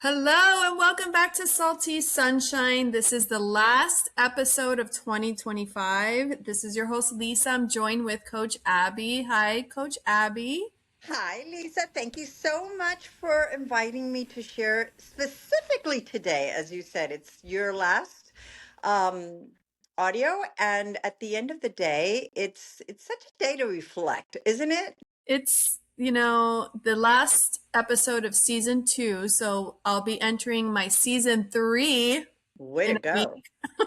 Hello and welcome back to Salty Sunshine. This is the last episode of 2025. This is your host Lisa. I'm joined with Coach Abby. Hi, Coach Abby. Hi, Lisa. Thank you so much for inviting me to share specifically today. As you said, it's your last um, audio, and at the end of the day, it's such a day to reflect, isn't it? It's the last episode of season 2, so I'll be entering my season 3 Way in to a week. go.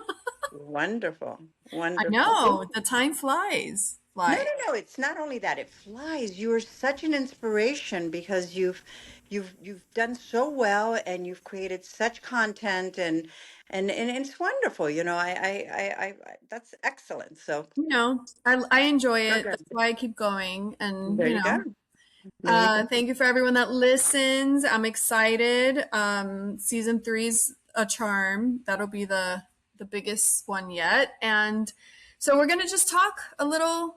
Wonderful. I Wonderful. know, the time flies. No, Flies. no, no. It's not only that, it flies. You are such an inspiration because you've done so well and you've created such content and it's wonderful. That's excellent. So I enjoy so it. good. That's why I keep going. And, There you go. There you go. thank you for everyone that listens. I'm excited. Season three's a charm. That'll be the biggest one yet. And so we're gonna just talk a little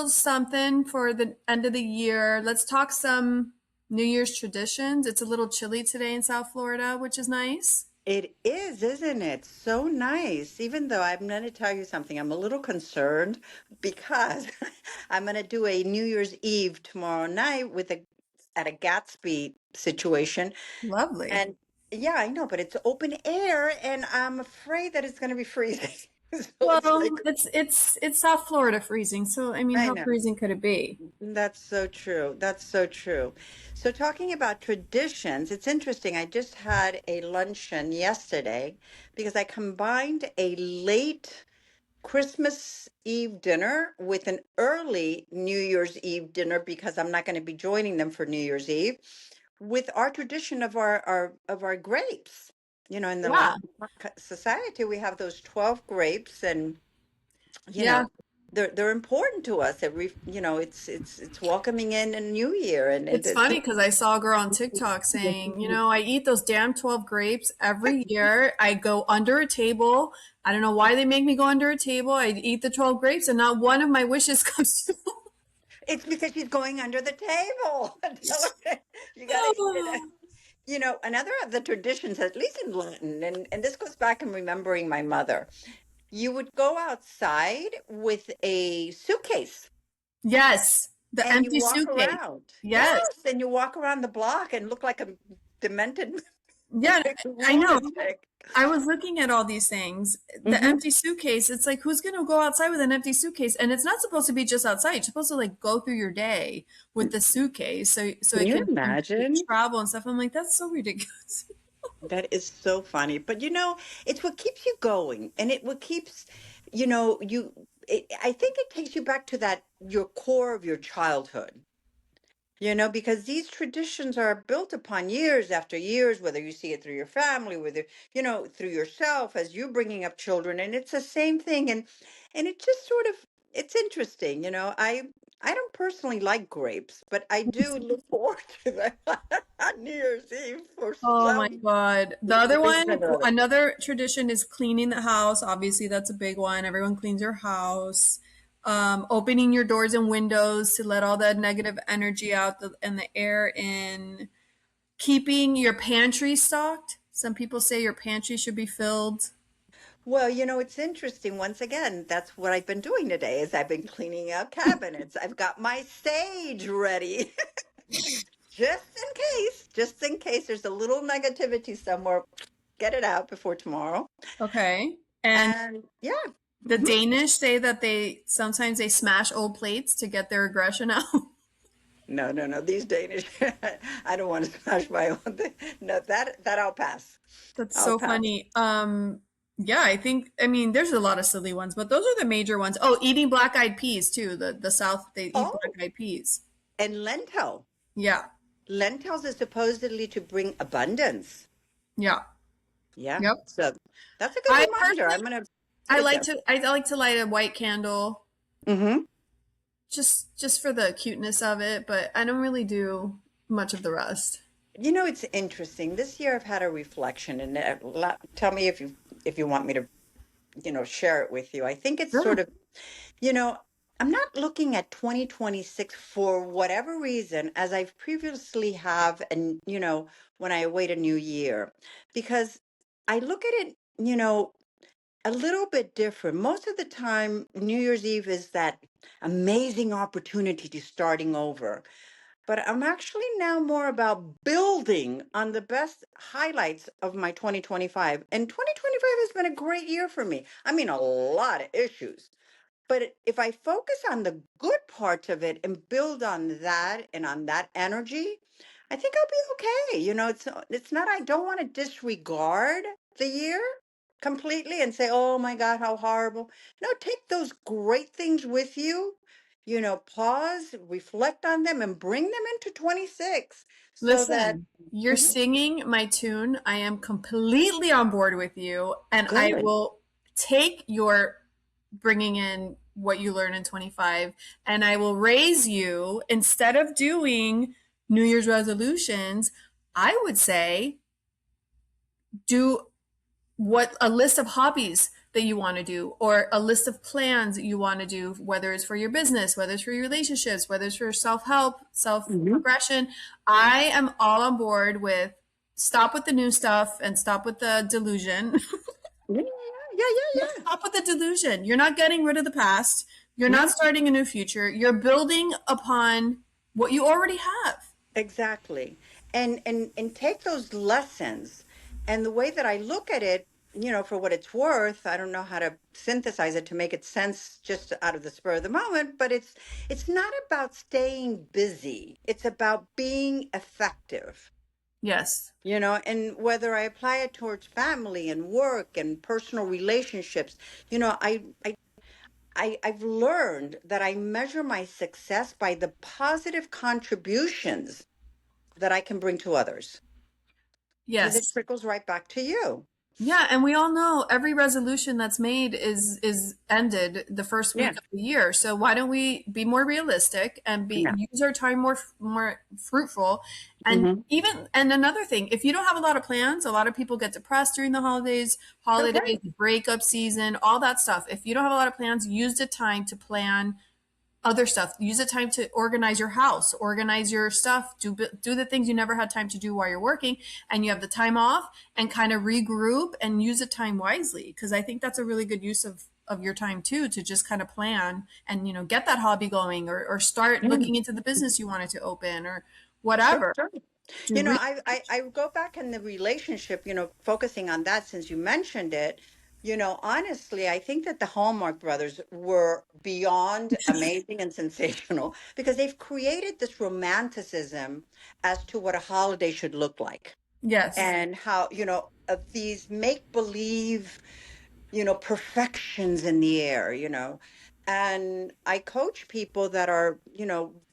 something for the end of the year. Let's talk some New Year's traditions. It's a little chilly today in South Florida, which is nice. It is, isn't it? So nice. Even though I'm going to tell you something, I'm a little concerned because I'm going to do a New Year's Eve tomorrow night at a Gatsby situation. Lovely. And yeah, I know, but it's open air and I'm afraid that it's going to be freezing. So it's Well, like, it's South Florida freezing, so I mean, I how know. freezing could it be? That's so true. That's so true. So talking about traditions, it's interesting. I just had a luncheon yesterday because I combined a late Christmas Eve dinner with an early New Year's Eve dinner because I'm not going to be joining them for New Year's Eve with our tradition of our grapes. In the Yeah, Latino society, we have those 12 grapes, and you know, yeah. they're important to us. It's welcoming in a new year, and It's funny because I saw a girl on TikTok saying, I eat those damn 12 grapes every year. I go under a table. I don't know why they make me go under a table. I eat the 12 grapes and not one of my wishes comes true. it's because she's going under the table. Tell her you got to eat it. Another of the traditions, at least in Latin, and this goes back in remembering my mother, you would go outside with a suitcase Yes, the and you empty walk suitcase. around. Yes. Yes, and you walk around the block and look like a demented Yeah, I know. lunatic. I was looking at all these things. The Hmm. empty suitcase, it's like, who's going to go outside with an empty suitcase? And it's not supposed to be just outside. You're supposed to like go through your day with the suitcase so Can it you can imagine? travel and stuff. I'm like, that's so ridiculous. That is so funny. But it's what keeps you going. And it what keeps, I think it takes you back to that, your core of your childhood. Because these traditions are built upon years after years, whether you see it through your family, whether, through yourself as you're bringing up children, and it's the same thing. And it just sort of, it's interesting. I don't personally like grapes, but I do look forward to that on New Year's Eve for Oh my some God. The other one, reason or other. another tradition is cleaning the house. Obviously, that's a big one. Everyone cleans your house. Opening your doors and windows to let all that negative energy out and the air in. Keeping your pantry stocked. Some people say your pantry should be filled. Well, it's interesting. Once again, that's what I've been doing today is I've been cleaning out cabinets. I've got my sage ready. Just in case there's a little negativity somewhere, get it out before tomorrow. Okay. And And yeah. the Hmm. Danish say that they sometimes they smash old plates to get their aggression out. No, no, no. These Danish, I don't want to smash my own thing. No, that I'll pass. That's I'll so pass. funny. Yeah, I mean, there's a lot of silly ones, but those are the major ones. Oh, eating black eyed peas too. The South, they eat black Oh, eyed peas. and lentil. Yeah. Lentils is supposedly to bring abundance. Yeah. Yeah. Yep. So that's a good I reminder. personally I'm gonna I put it like there. to light a white candle Hmm. just for the cuteness of it, but I don't really do much of the rest. It's interesting. This year I've had a reflection, and tell me if you want me to, share it with you. I think it's sort Sure. of, you know, I'm not looking at 2026 for whatever reason, as I've previously have, and when I await a new year, because I look at it, a little bit different. Most of the time, New Year's Eve is that amazing opportunity to starting over. But I'm actually now more about building on the best highlights of my 2025. And 2025 has been a great year for me. I mean, a lot of issues. But if I focus on the good parts of it and build on that and on that energy, I think I'll be okay. It's not I don't want to disregard the year completely and say, "Oh my God, how horrible." No, take those great things with you. Pause, reflect on them and bring them into 26 so that Listen, you're Mhm. singing my tune. I am completely on board with you, and I Good. will take your bringing in what you learn in 25 and I will raise you instead of doing New Year's resolutions. I would say do what a list of hobbies that you want to do or a list of plans that you want to do, whether it's for your business, whether it's for your relationships, whether it's for self-help, Mhm. self-progression. I am all on board with stop with the new stuff and stop with the delusion. Yeah, yeah, yeah, yeah. Stop with the delusion. You're not getting rid of the past. You're not No. starting a new future. You're building upon what you already have. Exactly. And take those lessons. And the way that I look at it, for what it's worth, I don't know how to synthesize it to make it sense just out of the spur of the moment, but it's not about staying busy. It's about being effective. Yes. And whether I apply it towards family and work and personal relationships, I've learned that I measure my success by the positive contributions that I can bring to others because it Yes. trickles right back to you. Yeah, and we all know every resolution that's made is ended the first week Yeah. of the year. So why don't we be more realistic and be Yeah. use our time more fruitful? And Hmm. even and another thing, if you don't have a lot of plans, a lot of people get depressed during the Okay. holidays, breakup season, all that stuff. If you don't have a lot of plans, use the time to plan other stuff. Use the time to organize your house, organize your stuff, do the things you never had time to do while you're working, and you have the time off, and kind of regroup and use the time wisely. Because I think that's a really good use of your time too, to just kind of plan and get that hobby going, or start Mm. looking into the business you wanted to open, or Sure, whatever. sure. Do re- I go back in the relationship, focusing on that since you mentioned it. Honestly, I think that the Hallmark brothers were beyond amazing and sensational because they've created this romanticism as to what a holiday should look like yes. and how, of these make believe perfections in the air, And I coach people that are,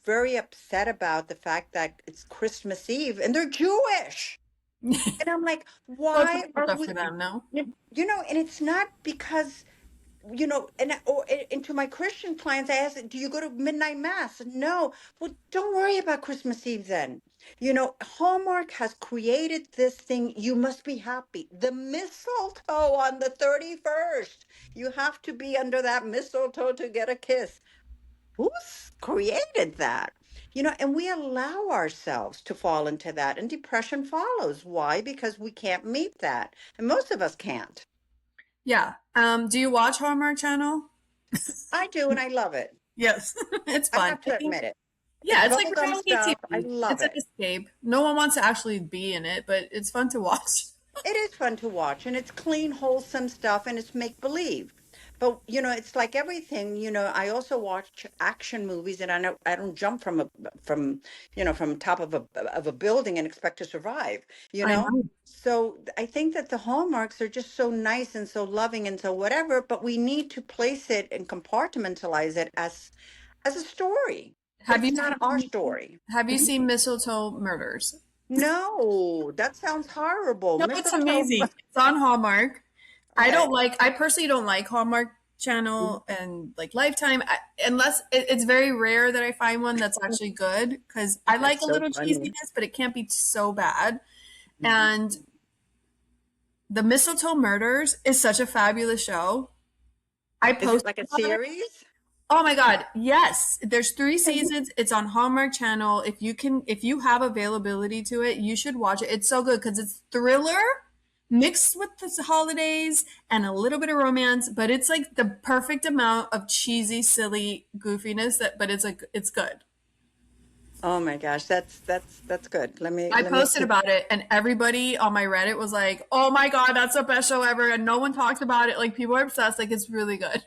very upset about the fact that it's Christmas Eve and they're Jewish. And I'm like, Well, it's why not are tough we, for them, no. and it's not because and to my Christian clients, I ask, do you go to midnight mass? No. Well, don't worry about Christmas Eve then. Hallmark has created this thing. You must be happy. The mistletoe on the 31st. You have to be under that mistletoe to get a kiss. Who's created that? And we allow ourselves to fall into that, and depression follows. Why? Because we can't meet that. And most of us can't. Yeah. Do you watch Hallmark Channel? I do, and I love it. Yes. It's I fun. have I to think admit it. yeah, It's it's like bubblegum reality stuff. I TV. love It's an it. escape. No one wants to actually be in it, but it's fun to watch. It is fun to watch, and it's clean, wholesome stuff, and it's make believe. But it's like everything. I also watch action movies, and I don't jump from top of a building and expect to survive. You I know. know. So I think that the hallmarks are just so nice and so loving and so whatever, but we need to place it and compartmentalize it as a story. But Have it's you not our seen story. have you seen Mistletoe Murders? No, that sounds horrible. No, it's Mistletoe. amazing. It's on Hallmark. Okay. I personally don't like Hallmark Channel and like Lifetime unless it's very rare that I find one that's actually good because I like That's a so little funny. cheesiness, but it can't be so bad. And the Mistletoe Murders is such a fabulous show. I Is it posted like a on it. series? Oh my God. Yes. There's three seasons. It's on Hallmark Channel. If you have availability to it, you should watch it. It's so good because it's thriller mixed with the holidays and a little bit of romance, but it's like the perfect amount of cheesy, silly goofiness but it's good. Oh my gosh, that's good. I Let me posted see. about it and everybody on my Reddit was like, "Oh my God, that's the best show ever." And no one talked about it. Like people are obsessed. Like it's really good.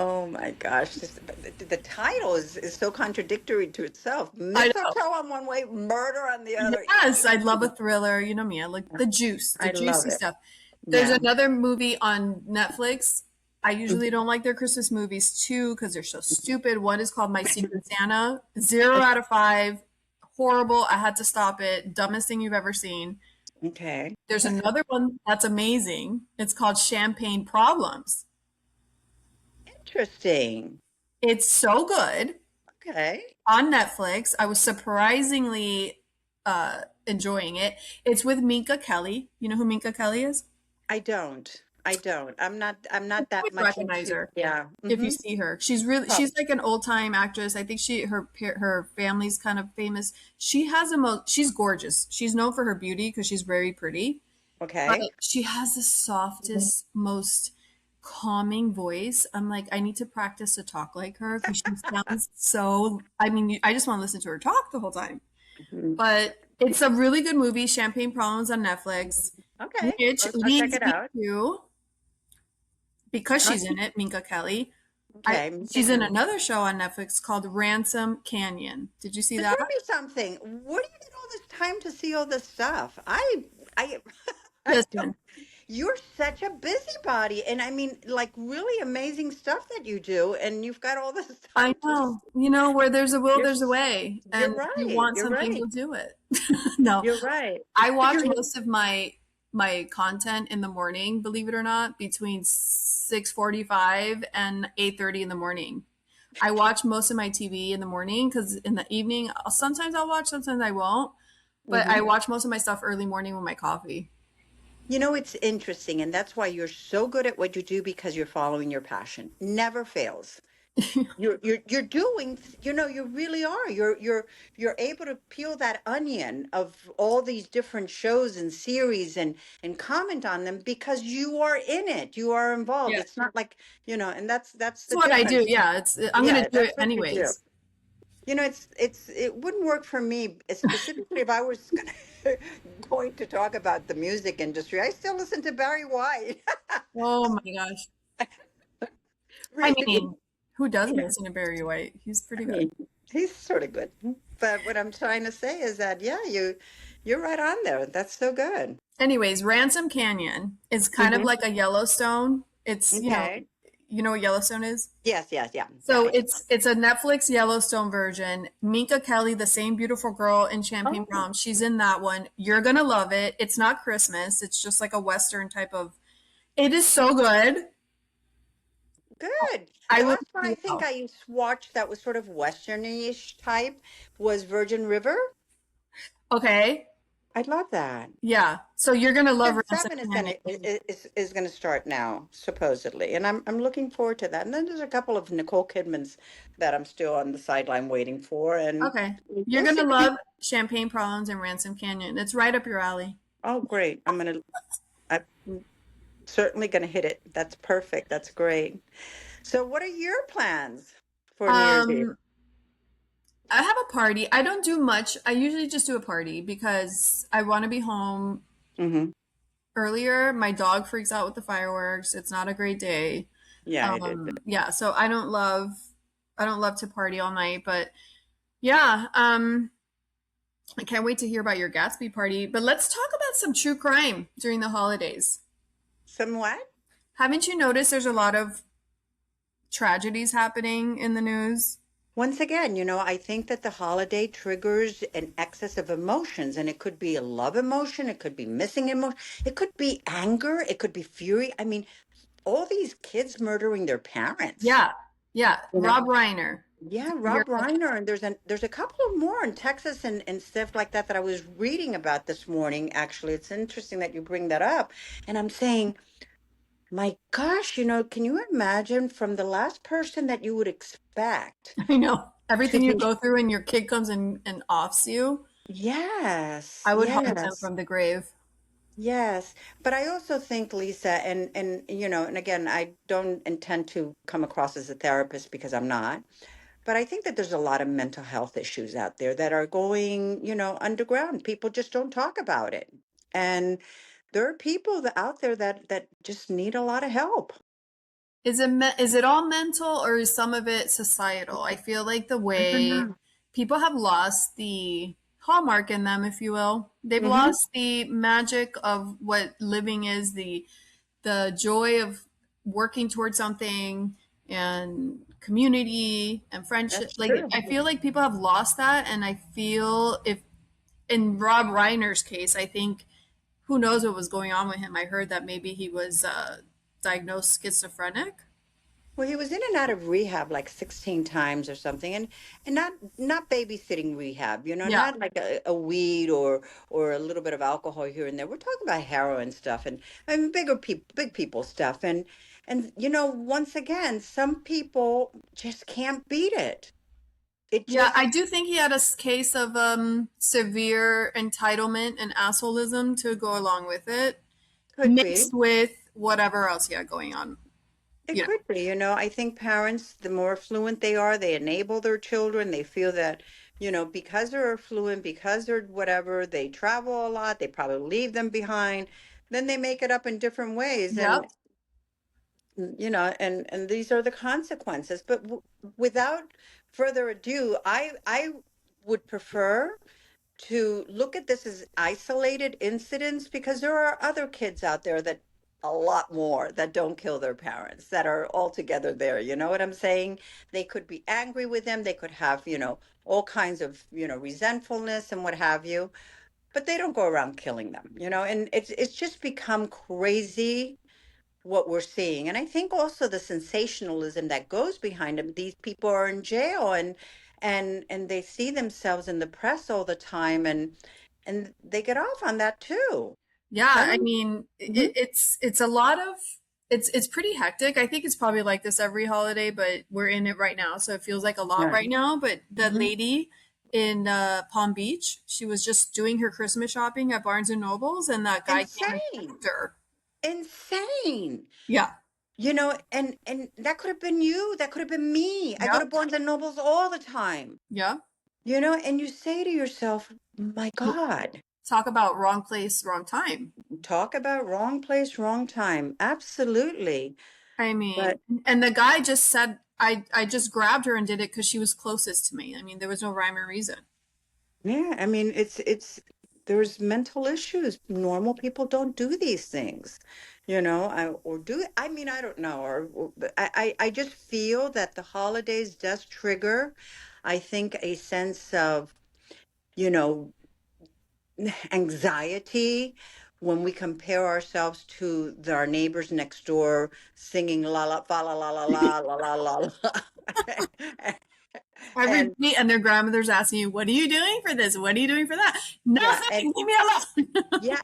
Oh my gosh, the title is so contradictory to itself. I know. Mistletoe on one way, murder on the other. Yes, I love a thriller. You know me. I like the juice, the I love juicy it. stuff. There's Yeah. another movie on Netflix. I usually don't like their Christmas movies too because they're so stupid. One is called My Secret Santa. 0 out of 5. Horrible. I had to stop it. Dumbest thing you've ever seen. Okay. There's another one that's amazing. It's called Champagne Problems. Interesting. It's so good Okay. on Netflix. I was surprisingly enjoying it. It's with Minka Kelly. You know who Minka Kelly is? I don't. I don't. I'm You not that would much recognize into, her yeah. if you Mm-hmm. see her. She's like an old time actress. I think her family's kind of famous. She's gorgeous. She's known for her beauty because she's very pretty, but Okay. she has the softest, most calming voice. I'm like, I need to practice to talk like her because she sounds so. I mean, I just want to listen to her talk the whole time. Mhm. But it's a really good movie, Champagne Problems on Netflix, Okay. which I'll check leads it me out. to because Uh, she's in it, Minka Kelly. Okay. She's in another show on Netflix called Ransom Canyon. Did you see So that? tell me something. Where do you get all this time to see all this stuff? I, I don't. Listen, You're such a busybody, and I mean, like really amazing stuff that you do, and you've got all this I time to. know, where there's a will, You're there's a s- way. you're And if you right. want You're something, right. you'll do it. No, You're right. I But watch you're most of my content in the morning, believe it or not, between 6:45 and 8:30 in the morning. I watch most of my TV in the morning because in the evening, sometimes I'll watch, sometimes I won't. But I Mhm. watch most of my stuff early morning with my coffee. You know, it's interesting, and that's why you're so good at what you do because you're following your passion. Never fails. You're doing, you know, you really are. You're able to peel that onion of all these different shows and series and comment on them because you are in it. You are involved. Yeah. It's not like, you know, and that's It's the what I do. difference. Yeah, I'm gonna Yeah, do it that's what you do. anyways. You know, it wouldn't work for me specifically if I was going to talk about the music industry. I still listen to Barry White. Oh my gosh. I Really. mean, who doesn't listen to Barry White? He's pretty I good. mean, he's sort of good. But what I'm trying to say is that yeah, you're right on there. That's so good. Anyways, Ransom Canyon is kind of Hmm. like a Yellowstone. It's, Okay. you know what Yellowstone is? Yes, yes, yeah. Yeah, So I do. it's a Netflix Yellowstone version. Minka Kelly, the same beautiful girl in Champagne Oh, Prom, she's in that one. You're gonna love it. It's not Christmas. It's just like a Western type of. It is so good. good. I The would. last one I think Yeah. I used to watch that was sort of Western-ish type was Virgin River. Okay. I love that. Yeah. So you're gonna love Season Ransom seven is Canyon. gonna start now, supposedly, and I'm looking forward to that. And then there's a couple of Nicole Kidmans that I'm still on the sideline waiting for, and Okay. You're we'll gonna see. love Champagne Problems and Ransom Canyon. It's right up your alley. Oh, great! I'm certainly gonna hit it. That's perfect. That's great. So, what are your plans for New Year's Eve? Um, I have a party. I don't do much. I usually just do a party because I want to be home Hmm. earlier. My dog freaks out with the fireworks. It's not a great day. Yeah, it is. Yeah, so I don't love to party all night, but yeah, I can't wait to hear about your Gatsby party. But let's talk about some true crime during the holidays. Somewhat. Haven't you noticed there's a lot of tragedies happening in the news? Once again, you know, I think that the holiday triggers an excess of emotions, and it could be a love emotion, it could be missing emotion, it could be anger, it could be fury. I mean, all these kids murdering their parents. Yeah, yeah. You know, Rob Reiner. yeah, You're Rob Reiner, and there's a couple of more in Texas and stuff like that that I was reading about this morning. Actually, it's interesting that you bring that up, and I'm saying My gosh, can you imagine from the last person that you would expect I know. to Everything you be, go through and your kid comes and offs you. yes, I would hunt him yes. from the grave. Yes, but I also think, Lisa, and again, I don't intend to come across as a therapist because I'm not, but I think that there's a lot of mental health issues out there that are going, underground. People just don't talk about it. And there are people out there that just need a lot of help. Is it all mental or is some of it societal? I feel like the I don't way know. people have lost the hallmark in them, if you will. They've Mm-hmm. lost the magic of what living is, the joy of working towards something and community and friendship. That's Like true. I feel like people have lost that, and I feel if in Rob Reiner's case, I think who knows what was going on with him. I heard that maybe he was diagnosed schizophrenic. Well, he was in and out of rehab like 16 times or something, and not babysitting rehab, Yeah. not like a weed or a little bit of alcohol here and there. We're talking about heroin stuff and big people stuff. And once again, some people just can't beat it. It Yeah, just I do think he had a case of severe entitlement and assholism to go along with it, could be. mixed with whatever else he had going on. It You know. could be, I think parents, the more affluent they are, they enable their children. They feel that, because they're affluent, because they're whatever, they travel a lot, they probably leave them behind. Then they make it up in different ways. And, Yep. and these are the consequences. But without further ado, I would prefer to look at this as isolated incidents because there are other kids out there that a lot more that don't kill their parents that are altogether there. You know what I'm saying? They could be angry with them. They could have, all kinds of, resentfulness and what have you, but they don't go around killing them, and it's just become crazy what we're seeing. And I think also the sensationalism that goes behind them. These people are in jail and they see themselves in the press all the time and they get off on that too. Yeah, Tell I me. mean, Hmm. it's a lot of it's pretty hectic. I think it's probably like this every holiday, but we're in it right now, so it feels like a lot Yeah. right now. But that Hmm. lady in Palm Beach, she was just doing her Christmas shopping at Barnes and Nobles, and that guy came and Insane. attacked her. Insane. Yeah, And that could have been you. That could have been me. I go yep, to Barnes and Nobles all the time. yeah. And you say to yourself, my God. Talk about wrong place, wrong time. Talk about wrong place, wrong time. Absolutely. I But mean, and the guy just said, I just grabbed her and did it because she was closest to me. I mean, there was no rhyme or reason. yeah, I mean, it's there's mental issues. Normal people don't do these things, or do I mean, I don't know, but I just feel that the holidays does trigger, I think, a sense of, you know, anxiety when we compare ourselves to our neighbors next door singing la la fa la la la la la la la la. Every And week, and their grandmother's asking you, "What are you doing for this? What are you doing for that?" yeah, and Nothing. Leave me alone. yeah,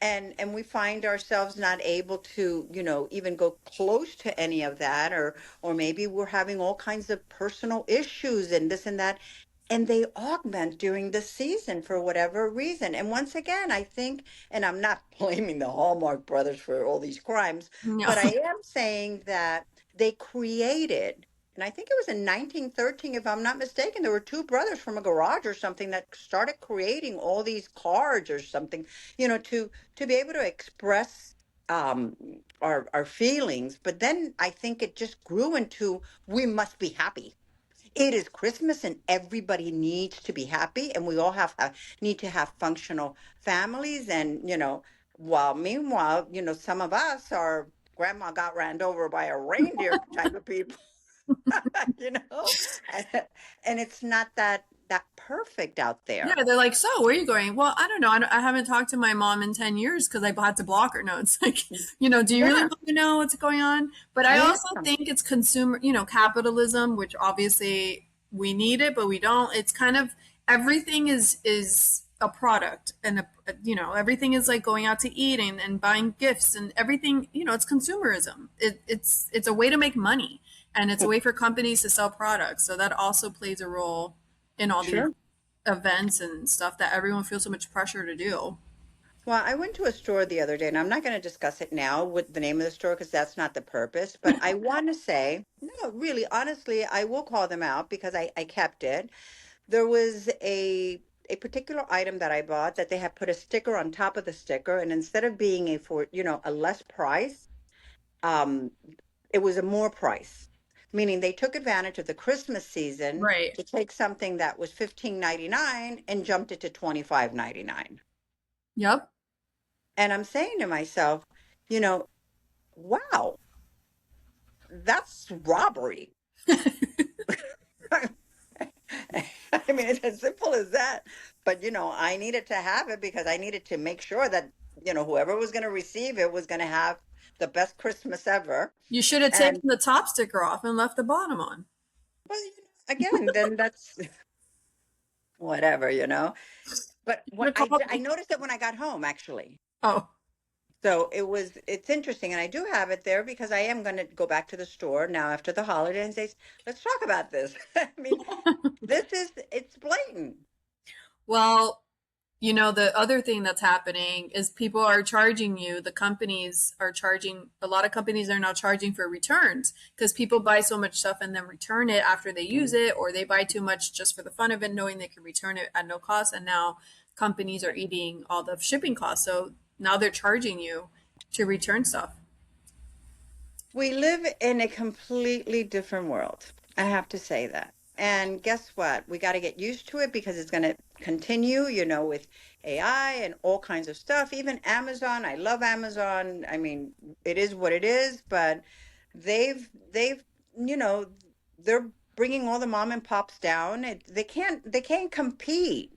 and we find ourselves not able to even go close to any of that, or maybe we're having all kinds of personal issues and this and that, and they augment during the season for whatever reason. And once again, I think, and I'm not blaming the Hallmark brothers for all these crimes, No. but I am saying that they created, and I think it was in 1913, if I'm not mistaken, there were two brothers from a garage or something that started creating all these cards or something, to be able to express um our feelings. But then I think it just grew into, we must be happy. It is Christmas and everybody needs to be happy, and we all need to have functional families. And while meanwhile, some of us are grandma got ran over by a reindeer type of people. you know and, and it's not that perfect out Yeah, there. they're like, "So, where are you going?" Well, I don't know. I haven't talked to my mom in 10 years because I had to block her. No, it's like, do you really Yeah. want to know what's going on? But I Yeah. also think it's consumer, capitalism, which obviously we need it, but we don't. It's kind of everything is a product and everything is like going out to eat and buying gifts and everything, it's consumerism. It's a way to make money, and it's a way for companies to sell products. So that also plays a role in all these Sure. events and stuff that everyone feels so much pressure to do. Well, I went to a store the other day, and I'm not going to discuss it now with the name of the store because that's not the purpose. But I want to say, no, really, honestly, I will call them out because I kept it. There was a particular item that I bought that they had put a sticker on top of the sticker, and instead of being a less price, um, it was a more price. Meaning they took advantage of the Christmas season Right. to take something that was 15.99 and jumped it to 25.99. Yep. And I'm saying to myself, you know, wow, that's robbery. I mean, it's as simple as that. But, I needed to have it because I needed to make sure that, whoever was going to receive it was going to have the best Christmas ever. You should have And, taken the top sticker off and left the bottom on. well, again, then that's whatever, But Should what have called I me. noticed it when I got home, actually. Oh. So it's interesting. And I do have it there because I am going to go back to the store now after the holiday and say, let's talk about this. I mean, it's blatant. Well, the other thing that's happening is people are charging you, the companies are charging, a lot of companies are now charging for returns because people buy so much stuff and then return it after they use it, or they buy too much just for the fun of it, knowing they can return it at no cost. And now companies are eating all the shipping costs. So now they're charging you to return stuff. We live in a completely different world. I have to say that. And guess what? We got to get used to it because it's going to continue, with AI and all kinds of stuff. Even Amazon, I love Amazon. I mean, it is what it is, but they've, you know, they're bringing all the mom and pops down. They can't compete.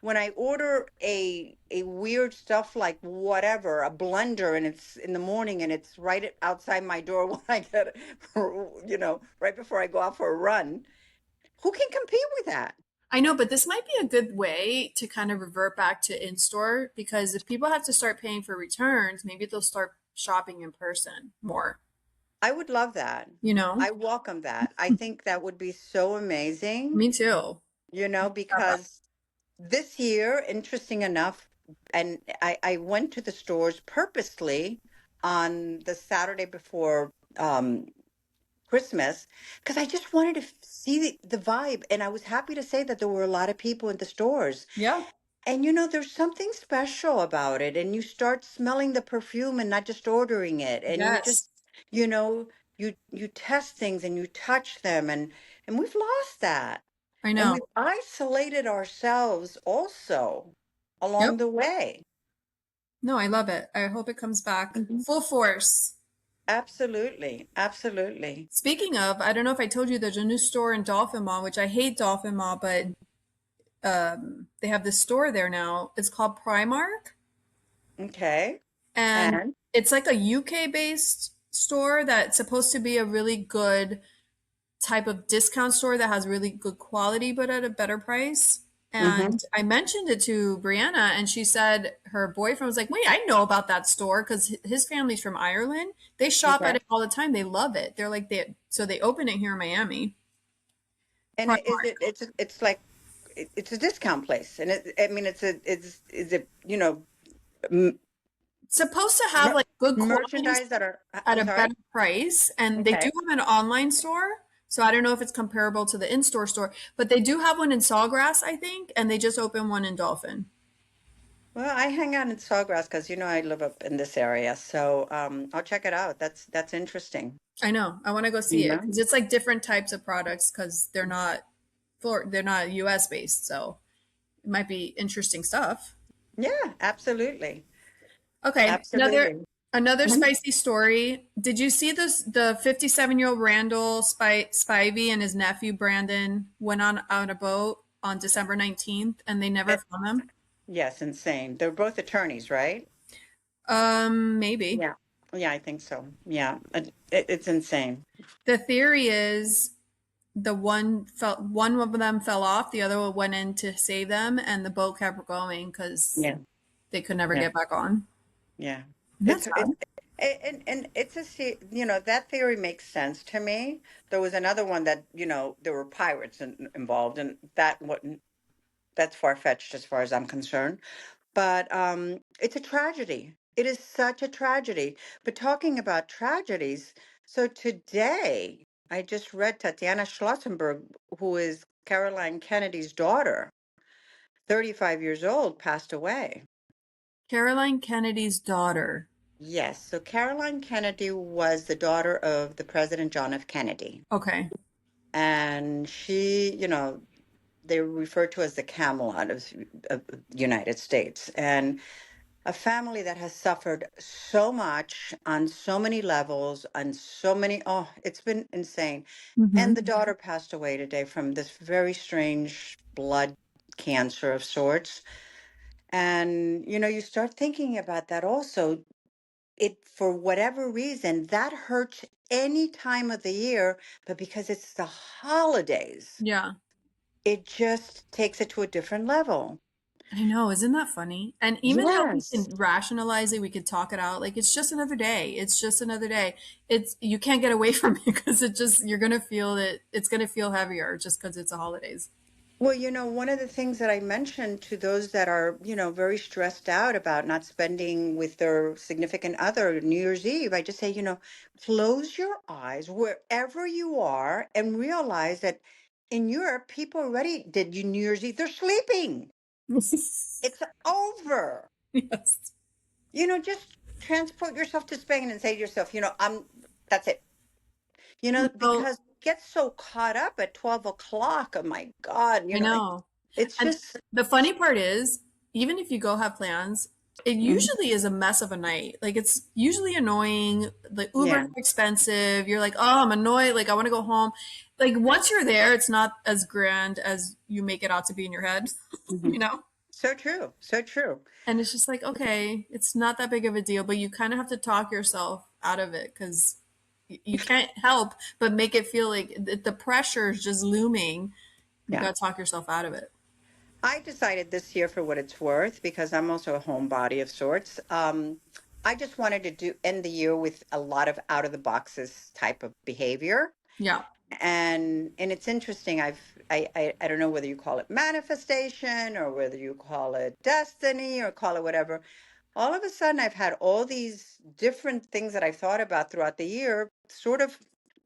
When I order a weird stuff like whatever, a blender, and it's in the morning and it's right outside my door when I get it, right before I go out for a run, who can compete with that? I know, but this might be a good way to kind of revert back to in store, because if people have to start paying for returns, maybe they'll start shopping in person more, I would love that. you know? I welcome that. I think that would be so amazing, Me too. because this year, interesting enough, and I went to the stores purposely on the Saturday before Christmas because I just wanted to see the vibe. And I was happy to say that there were a lot of people in the stores. Yeah. And there's something special about it. And you start smelling the perfume and not just ordering it. And you just, Yes. you know, you test things and you touch them. And we've lost that. I And know. we've isolated ourselves also Yep. along the way. No, I love it. I hope it comes back Mhm. full force. Absolutely. Absolutely. Speaking of, I don't know if I told you there's a new store in Dolphin Mall, which I hate Dolphin Mall, but they have this store there now. It's called Primark, Okay. and And it's like a UK based store that's supposed to be a really good type of discount store that has really good quality but at a better price. hmm And I mentioned it to Brianna, and she said her boyfriend was like, "Wait, I know about that store because his family's from Ireland. They shop at okay. it all the time. They love it. They're like they open it here in Miami." And is Primark. it's like it's a discount place, and I mean it's is it m- It's supposed to have mer- like good quality merchandise that are at I'm a sorry. better price, and they do Okay. have an online store. So I don't know if it's comparable to the in-store store, but they do have one in Sawgrass, I think, and they just opened one in Dolphin. Well, I hang out in Sawgrass because I live up in this area, so I'll check it out. That's interesting. I know. I want to go see it Yeah. because it's like different types of products because they're not US based, so it might be interesting stuff. Yeah, absolutely. Okay, Absolutely. another Mhm. spicy story. Did you see this? The 57-year-old Randall Spivey and his nephew Brandon went on a boat on December 19th, and they never That- found them. yes, insane. They're both attorneys, right? Maybe. Yeah. Yeah, I think so. Yeah. It's insane. The theory is the one of them fell off, the other one went in to save them, and the boat kept going because Yeah, they could never yeah, get back on. yeah. That's It's sad. and it's you know, that theory makes sense to me. There was another one that, you know, there were pirates involved, and that wouldn't that's far-fetched as far as I'm concerned. But it's a tragedy. It is such a tragedy. But talking about tragedies, so today I just read Tatiana Schlossenberg, who is Caroline Kennedy's daughter, 35 years old, passed away. Caroline Kennedy's daughter. Yes, so Caroline Kennedy was the daughter of the President John F. Kennedy. Okay. And she, you know, they refer to as the Camelot of the United States. And a family that has suffered so much on so many levels, on so many, oh, it's been insane. And the Hmm. daughter passed away today from this very strange blood cancer of sorts. And, you know, you start thinking about that also. It, for whatever reason, that hurts any time of the year, but because it's the holidays, Yeah. it just takes it to a different level. I know, isn't that funny? And even how we Yes. can rationalize it, we could talk it out. Like it's just another day. It's just another day. It's you can't get away from it because it just you're gonna feel it. It's gonna feel heavier just because it's the holidays. Well, you know, one of the things that I mentioned to those that are, you know, very stressed out about not spending with their significant other New Year's Eve, I just say, you know, close your eyes wherever you are and realize that in Europe, people already did New Year's Eve. They're sleeping. It's over. Yes. You know, just transport yourself to Spain and say to yourself, you know, that's it. You know, So because get so caught up at 12 o'clock. Oh my God, you I know, know. it's And just, the funny part is, even if you go have plans, it Mhm. usually is a mess of a night. Like it's usually annoying. The Uber's Yeah. expensive. You're like, oh, I'm annoyed. Like I want to go home. Like once you're there, it's not as grand as you make it out to be in your head, Mhm. you know? So true. So true. And it's just like, okay, it's not that big of a deal, but you kind of have to talk yourself out of it because you can't help but make it feel like the pressure is just looming. You Yeah. got to talk yourself out of it. I decided this year for what it's worth because I'm also a homebody of sorts. I just wanted to do end the year with a lot of out of the boxes type of behavior. Yeah. And it's interesting. I don't know whether you call it manifestation or whether you call it destiny or call it whatever. All of a sudden I've had all these different things that I've thought about throughout the year sort of,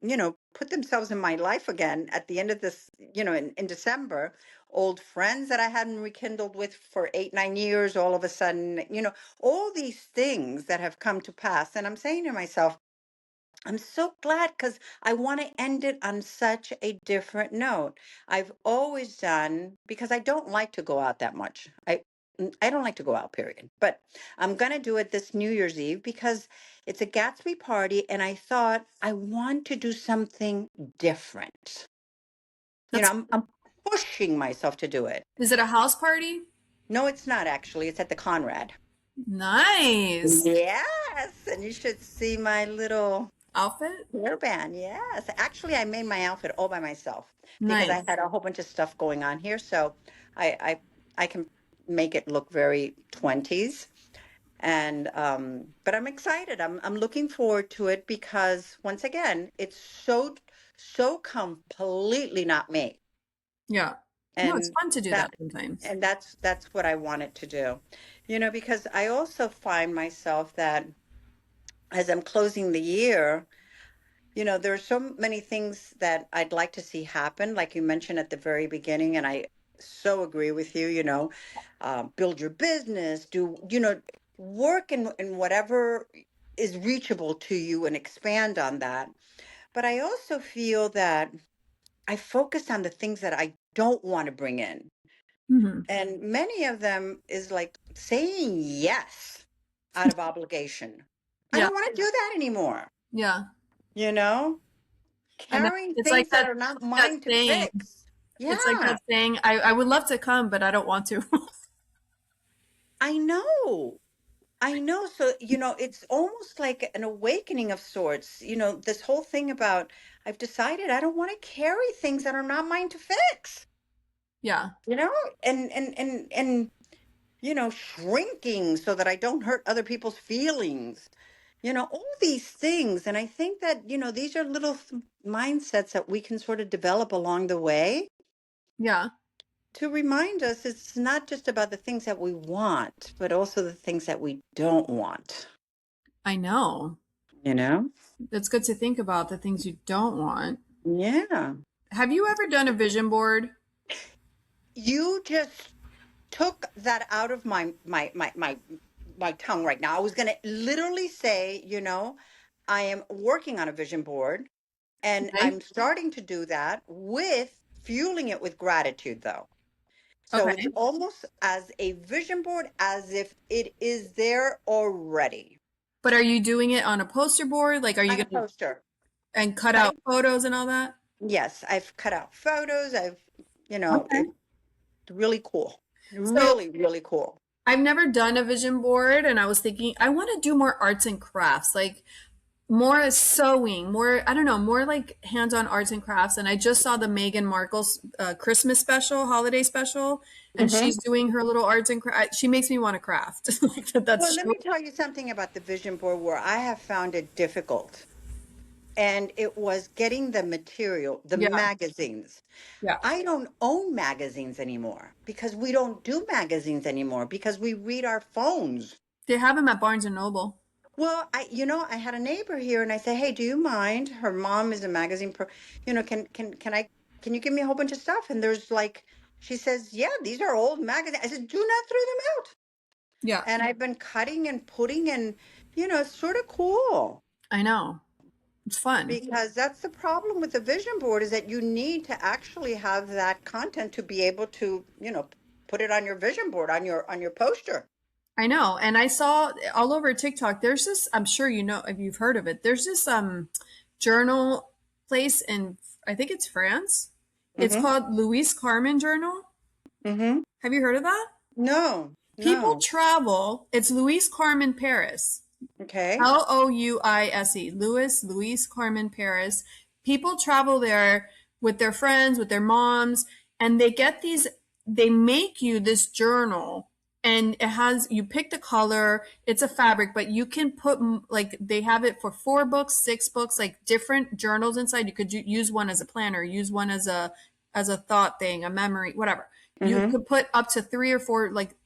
you know, put themselves in my life again at the end of this, you know, in December. Old friends that I hadn't rekindled with for 8, 9 years, all of a sudden, you know, all these things that have come to pass. And I'm saying to myself, I'm so glad because I want to end it on such a different note. I've always done because I don't like to go out that much. I don't like to go out, period. But I'm gonna do it this New Year's Eve because it's a Gatsby party, and I thought I want to do something different. You know, That's I'm pushing myself to do it. Is it a house party? No, it's not actually. It's at the Conrad. Nice Yes, and you should see my little outfit. hairband, yes. Actually, I made my outfit all by myself because I Nice. had a whole bunch of stuff going on here. So I I, I can make it look very 20s. And but I'm excited. I'm looking forward to it because once again, it's so completely not me. Yeah. No, it's And fun to do that that sometimes. and that's what I wanted to do. You know, because I also find myself that as I'm closing the year, you know, there are so many things that I'd like to see happen, like you mentioned at the very beginning, and I so agree with you, you know, build your business, do, you know, work in whatever is reachable to you and expand on that. But I also feel that I focus on the things that I don't want to bring in. Hmm. And many of them is like saying yes out of obligation. I Yeah. don't want to do that anymore, Yeah. you know? And then Carrying it's like things that are not that mine to saying. fix. It's like Yeah, that saying, I would love to come, but I don't want to. I know. I know. So, it's almost like an awakening of sorts. This whole thing about I've decided I don't want to carry things that are not mine to fix, Yeah, you know, and shrinking so that I don't hurt other people's feelings, all these things. And I think that, these are little mindsets that we can sort of develop along the way yeah, to remind us it's not just about the things that we want, but also the things that we don't want, I know. you know? It's good to think about the things you don't want. Yeah. Have you ever done a vision board? You just took that out of my tongue right now. I was going to literally say, I am working on a vision board and Okay. I'm starting to do that with fueling it with gratitude though. So it's Okay. almost as a vision board as if it is there already But are you doing it on a poster board? Like, are you on a going to poster. and cut out Cutting, photos and all that? yes, I've cut out photos. Okay. It's really cool. So Really, really cool. I've never done a vision board, and I was thinking I want to do more arts and crafts, like more sewing, more, I don't know, more like hands-on arts and crafts. And I just saw the Meghan Markle's Christmas special, holiday special, and she's doing her little arts and craft. She makes me want to craft. Like that, Well, that's let me tell you something about the vision board where I have found it difficult. And it was getting the material, the yeah, magazines. yeah. I don't own magazines anymore because we don't do magazines anymore because we read our phones. They have them at Barnes and Noble. Well, I had a neighbor here and I said, "Hey, do you mind? Her mom is a magazine can you give me a whole bunch of stuff?" And there's like she says, "Yeah, these are old magazines." I said, "Do not throw them out." Yeah, And I've been cutting and putting and it's sort of cool. I know. It's fun. Because that's the problem with the vision board is that you need to actually have that content to be able to, put it on your vision board, on your poster. I know. And I saw all over TikTok, there's this, I'm sure you know if you've heard of it. There's this journal place in, I think it's France. It's Mm-hmm. called Louise Carmen Journal. Mm-hmm. Have you heard of that? No, People no. travel. It's Louise Carmen Paris. Okay. Louise, Louise Carmen Paris. People travel there with their friends, with their moms, and they get these, they make you this journal. And it has, you pick the color, it's a fabric, but you can put, like, they have it for 4 books, 6 books, like different journals inside. You could use one as a planner, use one as a thought thing, a memory, whatever. You Mm-hmm. could put up to 3 or 4, like,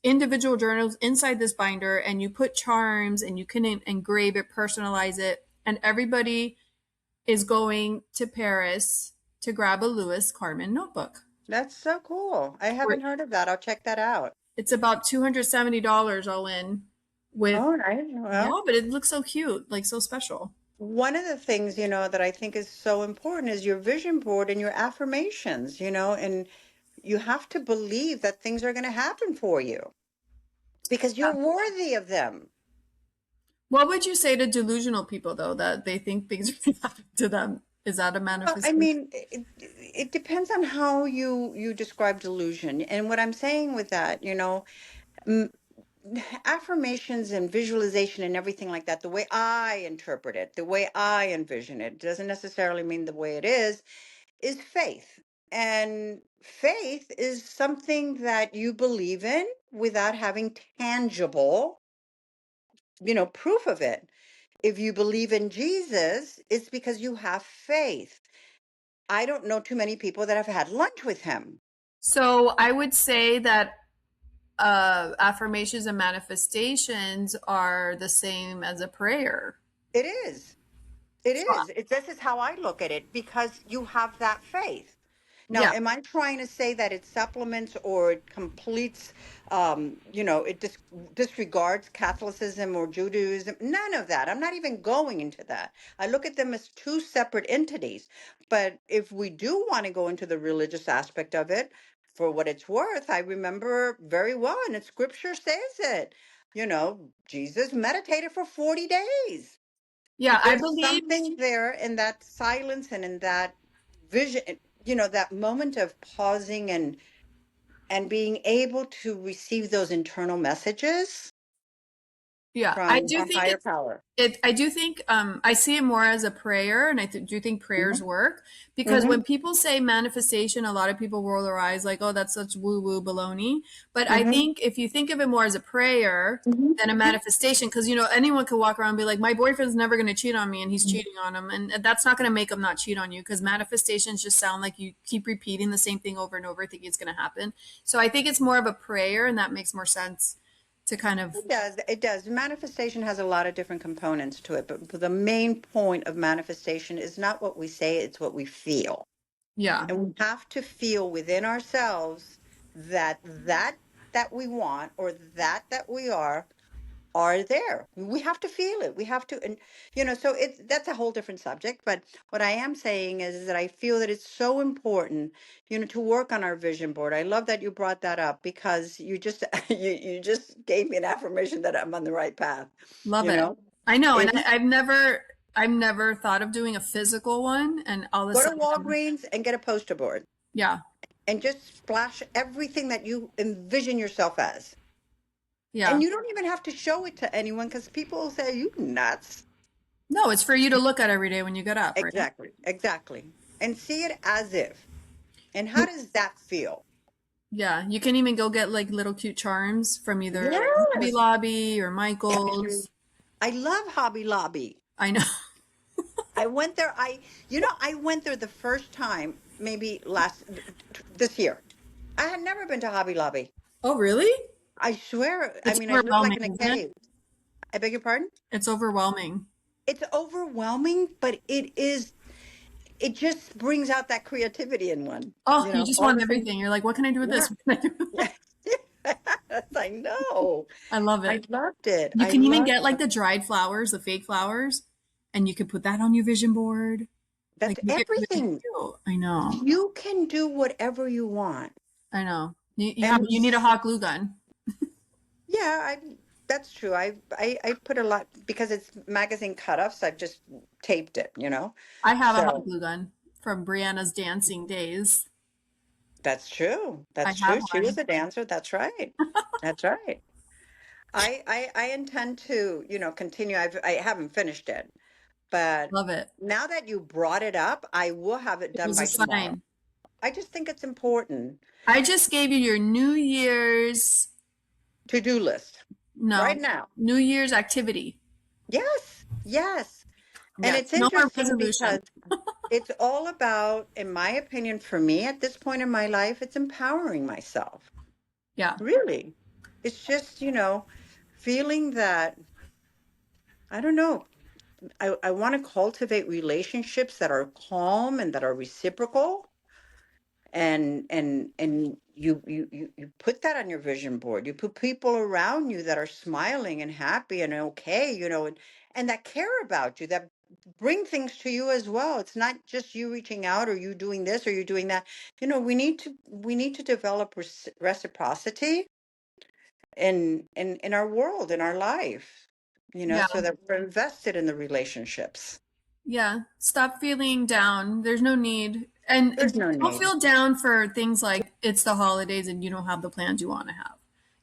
individual journals inside this binder, and you put charms and you can engrave it, personalize it, and everybody is going to Paris to grab a Louis Carmen notebook. That's so cool. I haven't heard of that. I'll check that out. It's about $270 all in with, All right. yeah, Well, but it looks so cute, like so special. one of the things, that I think is so important is your vision board and your affirmations, and you have to believe that things are going to happen for you because you're worthy of them. What would you say to delusional people though, that they think things are going to happen to them? Is that a Well, I manifestation? mean, it depends on how you describe delusion. And what I'm saying with that, m- affirmations and visualization and everything like that, the way I interpret it, the way I envision it, doesn't necessarily mean the way it is faith. And faith is something that you believe in without having tangible, proof of it. If you believe in Jesus, it's because you have faith. I don't know too many people that have had lunch with him. So I would say that affirmations and manifestations are the same as a prayer. It is. It So, is. This is how I look at it because you have that faith. Now, yeah. am I trying to say that it supplements or it completes, it disregards Catholicism or Judaism? None of that. I'm not even going into that. I look at them as two separate entities. But if we do want to go into the religious aspect of it, for what it's worth, I remember very well, and the scripture says it. Jesus meditated for 40 days. Yeah, I There's believe, something there in that silence and in that vision, that moment of pausing and being able to receive those internal messages. Yeah, I from do a think higher it's power. I do think I see it more as a prayer, and do think Hmm. prayers work because Hmm. when people say manifestation, a lot of people roll their eyes like, "Oh, that's such woo-woo baloney." But I Hmm. think if you think of it more as a prayer than a Hmm. manifestation, because anyone could walk around and be like, "My boyfriend's never going to cheat on me," and he's cheating on him, and that's not going to make him not cheat on you because manifestations just sound like you keep repeating the same thing over and over, thinking it's going to happen. So I think it's more of a prayer, and that makes more sense to kind of It does. It does. Manifestation has a lot of different components to it, but the main point of manifestation is not what we say, it's what we feel. yeah. And we have to feel within ourselves that that we want or that we are there. We have to feel it. We have to, and so it's that's a whole different subject. But what I am saying is that I feel that it's so important, to work on our vision board. I love that you brought that up because you just you just gave me an affirmation that I'm on the right path. Love You it. know, I know, and it is. I've never thought of doing a physical one, and all of a Go to sudden, Walgreens and get a poster board yeah, and just splash everything that you envision yourself as. And yeah. you don't even have to show it to anyone because people will say, you nuts. No, it's for you to look at every day when you get up, right? Exactly, exactly. And see it as if. And how You, does that feel? yeah, you can even go get like little cute charms from either Hobby Yes. Lobby or Michael's. I love Hobby Lobby. I know. I went there. I went there the first time, maybe this year. I had never been to Hobby Lobby. Oh, really? I swear. I It's mean, I lived like overwhelming, in a isn't it? cave. I beg your pardon? It's overwhelming. It's overwhelming, but it just brings out that creativity in one. Oh, you just All want the things. everything. You're like, what can I do with Yeah. this? What can I do with Yeah. Yes, I know. I love I it. loved it. You I can even loved get like it. the dried flowers, the fake flowers, and you could put that on your vision board. That's Like make it really everything. cute. I know. You can do whatever you want. I know. And You need a hot glue gun. yeah, that's true. I put a lot because it's magazine cutoffs. I've just taped it. I have a hot So glue gun from Brianna's dancing days. that's true. I That's have true. She was one. a dancer. That's right. That's right. I intend to, continue. I haven't finished it, but Love it. now that you brought it up, I will have it It done was a by tomorrow. sign. I just think it's important. I just gave you your New Year's, To-do list no, right now. New Year's activity. Yes, yes. And Yes. it's No more interesting resolution. because it's all about, in my opinion, for me at this point in my life, it's empowering myself. Yeah. Really. It's just, feeling that, I don't know, I want to cultivate relationships that are calm and that are reciprocal. And you put that on your vision board. You put people around you that are smiling and happy and okay, and that care about you, that bring things to you as well. It's not just you reaching out or you doing this or you doing that. We need to develop reciprocity in our world, in our life, Yeah. so that we're invested in the relationships. Yeah. Stop feeling down. There's no need. There's And no don't need. feel down for things like it's the holidays and you don't have the plans you want to have,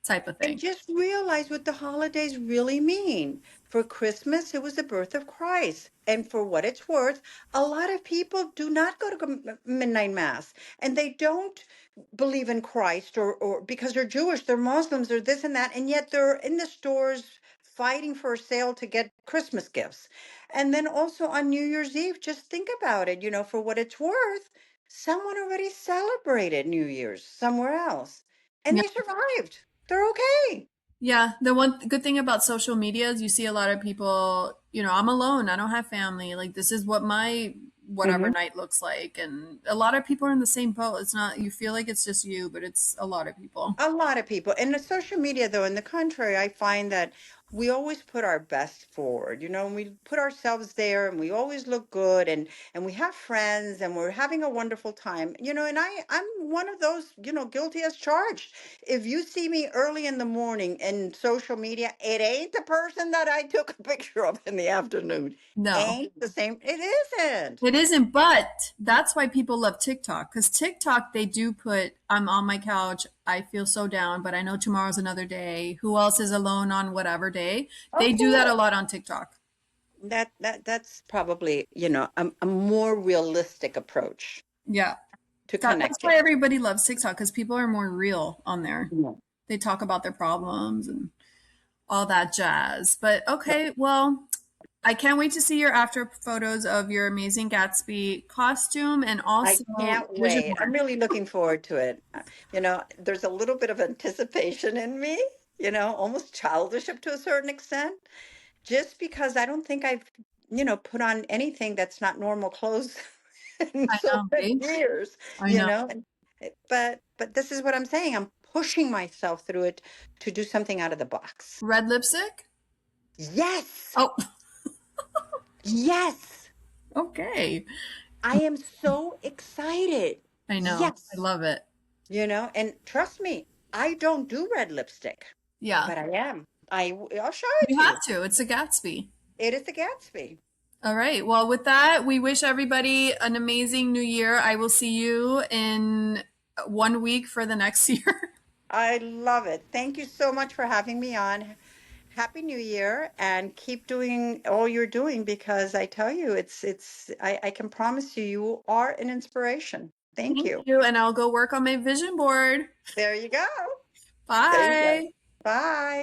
type of And thing. just realize what the holidays really mean. For Christmas, it was the birth of Christ. And for what it's worth, a lot of people do not go to midnight mass and they don't believe in Christ or because they're Jewish, they're Muslims, they're this and that. And yet they're in the stores fighting for a sale to get Christmas gifts. And then also on New Year's Eve, just think about it, for what it's worth, someone already celebrated New Year's somewhere else and Yeah. they survived. They're okay. Yeah, the one good thing about social media is you see a lot of people, I'm alone, I don't have family. Like this is what my whatever Hmm. night looks like. And a lot of people are in the same boat. It's not, you feel like it's just you, but it's a lot of people. A lot of people. And the social media, though, in the contrary, I find that we always put our best forward, and we put ourselves there and we always look good and we have friends and we're having a wonderful time, and I'm one of those, guilty as charged. If you see me early in the morning in social media, it ain't the person that I took a picture of in the afternoon. No, Ain't the same. It isn't. it isn't, but that's why people love TikTok because TikTok, they do put I'm on my couch. I feel so down, but I know tomorrow's another day. Who else is alone on whatever day? They do that a Okay. lot on TikTok. That's probably, a more realistic approach Yeah. to That's why connecting. everybody loves TikTok because people are more real on there. Yeah. They talk about their problems and all that jazz. But okay, well, I can't wait to see your after photos of your amazing Gatsby costume and I also can't vision wait. I'm board. really looking forward to it. There's a little bit of anticipation in me, almost childish up to a certain extent, just because I don't think I've, put on anything that's not normal clothes in I so know, many right? years, I know. but this is what I'm saying. I'm pushing myself through it to do something out of the box. Red lipstick? Yes. Oh, Yes. okay. I am so excited. I know. I Yes. love it. And trust me, I don't do red lipstick, Yeah. but I am. I'll show it You to have you. to. It's a Gatsby. It is a Gatsby. All right. Well, with that, we wish everybody an amazing new year. I will see you in 1 week for the next year. I love it. Thank you so much for having me on. Happy New Year and keep doing all you're doing because I tell you, I can promise you, you are an inspiration. Thank Thank you. you. And I'll go work on my vision board. There you go. There you go. Bye. Bye.